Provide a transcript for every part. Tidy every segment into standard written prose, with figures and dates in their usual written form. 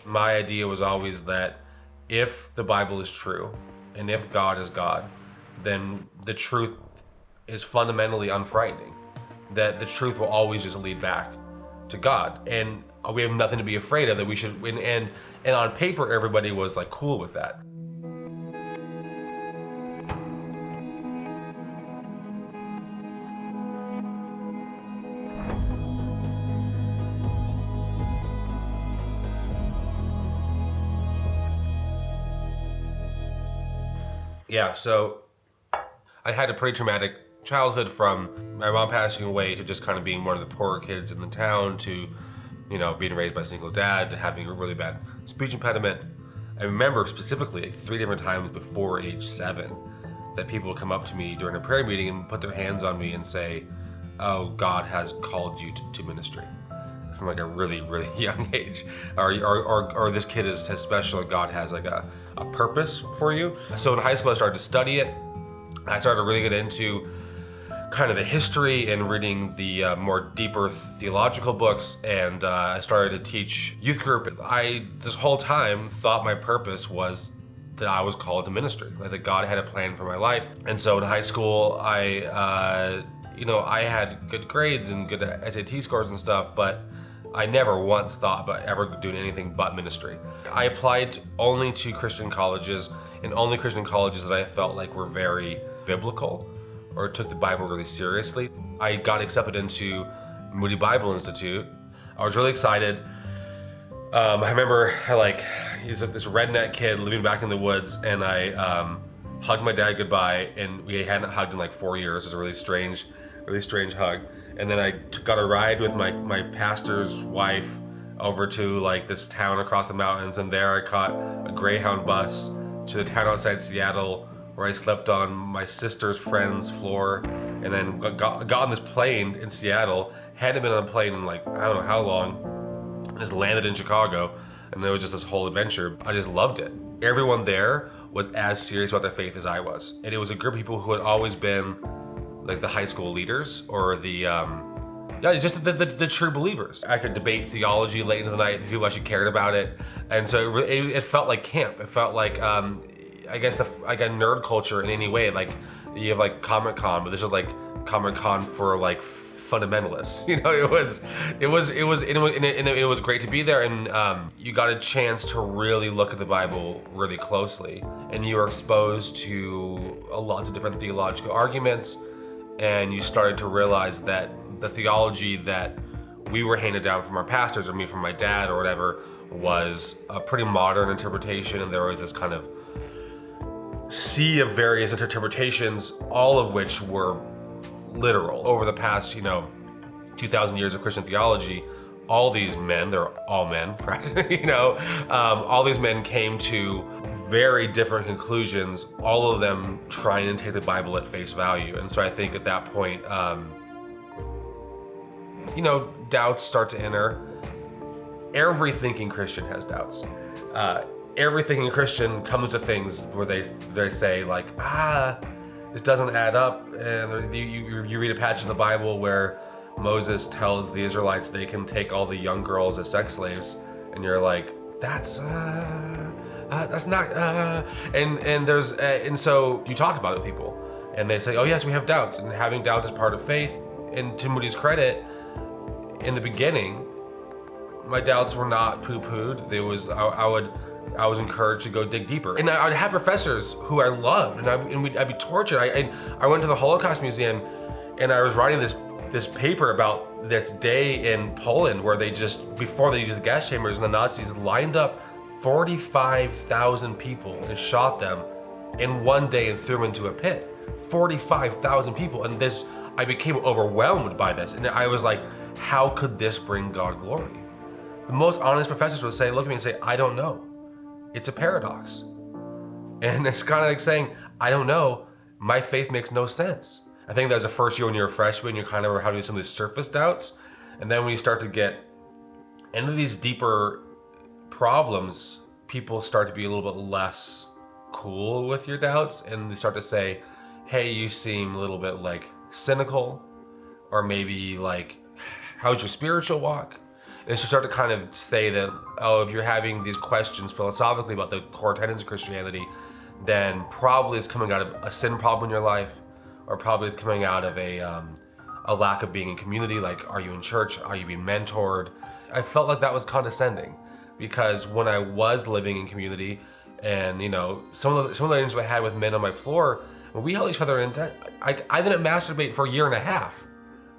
My idea was always that if the Bible is true and if God is God, then the truth is fundamentally unfrightening. That the truth will always just lead back to God, and we have nothing to be afraid of. That we should, and on paper, everybody was like cool with that. Yeah, so I had a pretty traumatic childhood, from my mom passing away to just kind of being one of the poorer kids in the town to, being raised by a single dad to having a really bad speech impediment. I remember specifically 3 different times before age 7 that people would come up to me during a prayer meeting and put their hands on me and say, "Oh, God has called you to ministry," from like a really, really young age, or this kid is special. God has like a purpose for you. So in high school, I started to study it. I started to really get into kind of the history and reading the more deeper theological books, and I started to teach youth group. I, this whole time, thought my purpose was that I was called to ministry, like that God had a plan for my life. And so in high school, I had good grades and good SAT scores and stuff, but I never once thought about ever doing anything but ministry. I applied only to Christian colleges, and only Christian colleges that I felt like were very biblical or took the Bible really seriously. I got accepted into Moody Bible Institute. I was really excited. I remember he's this redneck kid living back in the woods, and I hugged my dad goodbye, and we hadn't hugged in like 4 years. It was a really strange hug. And then I got a ride with my pastor's wife over to like this town across the mountains, and there I caught a Greyhound bus to the town outside Seattle, where I slept on my sister's friend's floor, and then got on this plane in Seattle. Hadn't been on a plane in like, I don't know how long. Just landed in Chicago, and it was just this whole adventure. I just loved it. Everyone there was as serious about their faith as I was. And it was a group of people who had always been like the high school leaders, or the true believers. I could debate theology late into the night. People actually cared about it, and so it felt like camp. It felt like I guess like a nerd culture in any way. Like you have like Comic-Con, but this was like Comic-Con for like fundamentalists. It was great to be there, and you got a chance to really look at the Bible really closely, and you were exposed to lots of different theological arguments, and you started to realize that the theology that we were handed down from our pastors, or me from my dad or whatever, was a pretty modern interpretation, and there was this kind of sea of various interpretations, all of which were literal. Over the past, 2,000 years of Christian theology, all these men, they're all men, practically, all these men came to very different conclusions, all of them trying to take the Bible at face value. And so I think at that point, doubts start to enter. Every thinking Christian has doubts. Every thinking Christian comes to things where they say like, this doesn't add up. And you read a passage in the Bible where Moses tells the Israelites they can take all the young girls as sex slaves, and you're like, that's not. And so you talk about it with people, and they say, oh yes, we have doubts, and having doubts is part of faith. And to Moody's credit, in the beginning, my doubts were not poo-pooed. I was encouraged to go dig deeper, and I would have professors who I loved, and I'd be tortured. I went to the Holocaust Museum, and I was writing this paper about this day in Poland where they just, before they used the gas chambers, and the Nazis lined up 45,000 people and shot them in one day and threw them into a pit. 45,000 people, and I became overwhelmed by this, and I was like, how could this bring God glory? The most honest professors would look at me and say, I don't know. It's a paradox. And it's kind of like saying, I don't know, my faith makes no sense. I think that was the first year when you're a freshman, you're kind of having some of these surface doubts. And then when you start to get into these deeper problems, people start to be a little bit less cool with your doubts, and they start to say, hey, you seem a little bit like cynical, or maybe like, how's your spiritual walk? And she started to kind of say that, oh, if you're having these questions philosophically about the core tenets of Christianity, then probably it's coming out of a sin problem in your life, or probably it's coming out of a lack of being in community. Like, are you in church? Are you being mentored? I felt like that was condescending, because when I was living in community, and some of the things I had with men on my floor, when we held each other in debt, I didn't masturbate for a year and a half.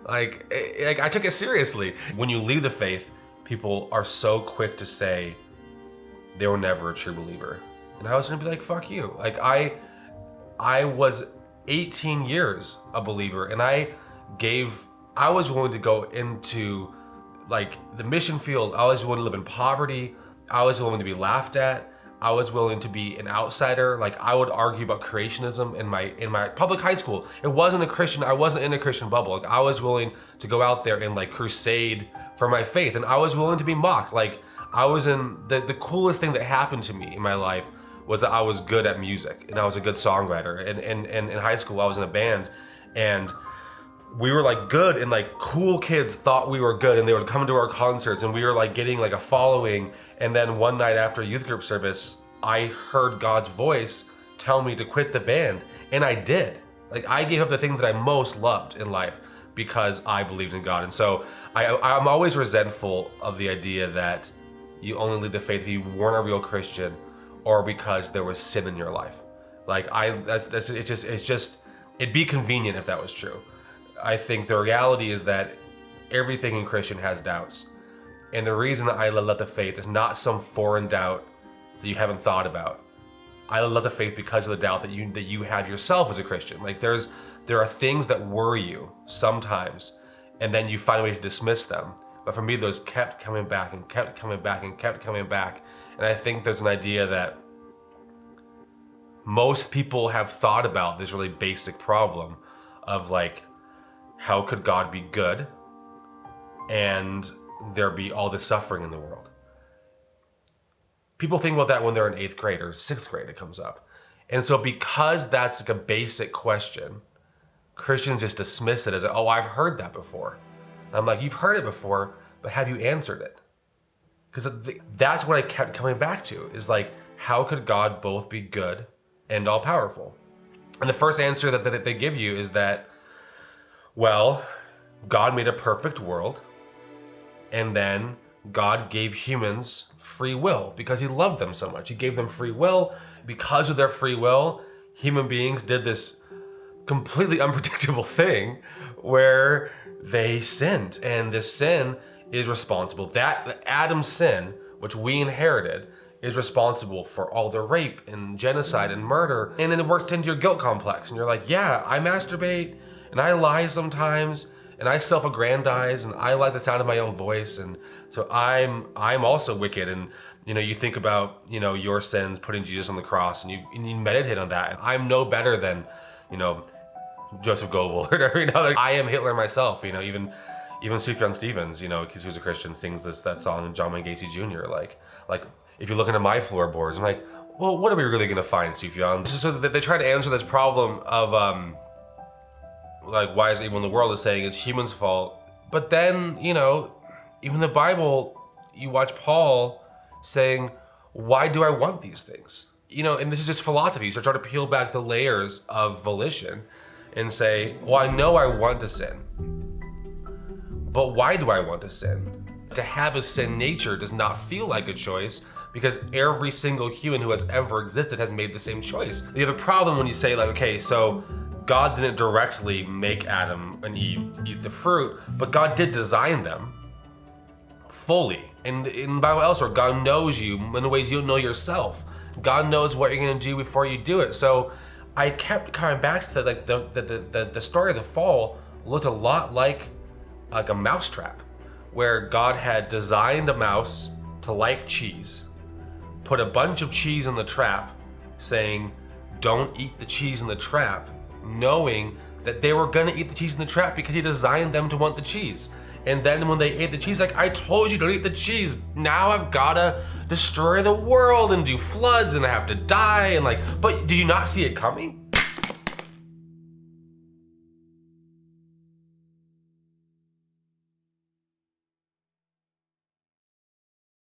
Like I took it seriously. When you leave the faith, people are so quick to say they were never a true believer. And I was gonna be like, fuck you. Like I was 18 years a believer, and I was willing to go into like the mission field. I was willing to live in poverty. I was willing to be laughed at. I was willing to be an outsider. Like, I would argue about creationism in my public high school. It wasn't a Christian, I wasn't in a Christian bubble. Like, I was willing to go out there and like crusade for my faith, and I was willing to be mocked. Like, I was in the coolest thing that happened to me in my life was that I was good at music, and I was a good songwriter. And in high school I was in a band, and we were like good, and like cool kids thought we were good, and they would come to our concerts, and we were like getting like a following. And then one night after youth group service, I heard God's voice tell me to quit the band, and I did. Like, I gave up the thing that I most loved in life because I believed in God. And so I'm always resentful of the idea that you only leave the faith if you weren't a real Christian, or because there was sin in your life. Like, it'd be convenient if that was true. I think the reality is that everything in Christian has doubts. And the reason that I love the faith is not some foreign doubt that you haven't thought about. I love the faith because of the doubt that you have yourself as a Christian. Like, there are things that worry you sometimes, and then you find a way to dismiss them. But for me, those kept coming back and kept coming back and kept coming back. And I think there's an idea that most people have thought about this really basic problem of like, how could God be good and there be all this suffering in the world? People think about that when they're in 8th grade or 6th grade, it comes up. And so because that's like a basic question, Christians just dismiss it as, oh, I've heard that before. And I'm like, you've heard it before, but have you answered it? Because that's what I kept coming back to, is like, how could God both be good and all powerful? And the first answer that they give you is that, well, God made a perfect world, and then God gave humans free will because he loved them so much. He gave them free will. Because of their free will, human beings did this completely unpredictable thing where they sinned. And this sin is responsible. That Adam's sin, which we inherited, is responsible for all the rape and genocide and murder. And then it works into your guilt complex. And you're like, yeah, I masturbate and I lie sometimes, and I self-aggrandize, and I like the sound of my own voice, and so I'm also wicked. And you think about your sins, putting Jesus on the cross, and you meditate on that. And I'm no better than Joseph Goebbels or whatever. Like, I am Hitler myself. Even Sufjan Stevens, because he was a Christian, sings that song, John Wayne Gacy Jr. Like if you're looking at my floorboards, I'm like, well, what are we really gonna find, Sufjan? So they try to answer this problem of like, why is evil in the world, is saying it's humans' fault. But then, even the Bible, you watch Paul saying, why do I want these things? And this is just philosophy. So try to peel back the layers of volition and say, well, I know I want to sin, but why do I want to sin? To have a sin nature does not feel like a choice, because every single human who has ever existed has made the same choice. You have a problem when you say, like, okay, so God didn't directly make Adam and Eve eat the fruit, but God did design them fully. And in the Bible elsewhere, God knows you in the ways you don't know yourself. God knows what you're gonna do before you do it. So I kept coming back to the story of the fall looked a lot like a mousetrap, where God had designed a mouse to like cheese, put a bunch of cheese in the trap, saying, don't eat the cheese in the trap, knowing that they were gonna eat the cheese in the trap because he designed them to want the cheese. And then when they ate the cheese, like, I told you don't eat the cheese. Now I've gotta destroy the world and do floods and I have to die, and like, but did you not see it coming?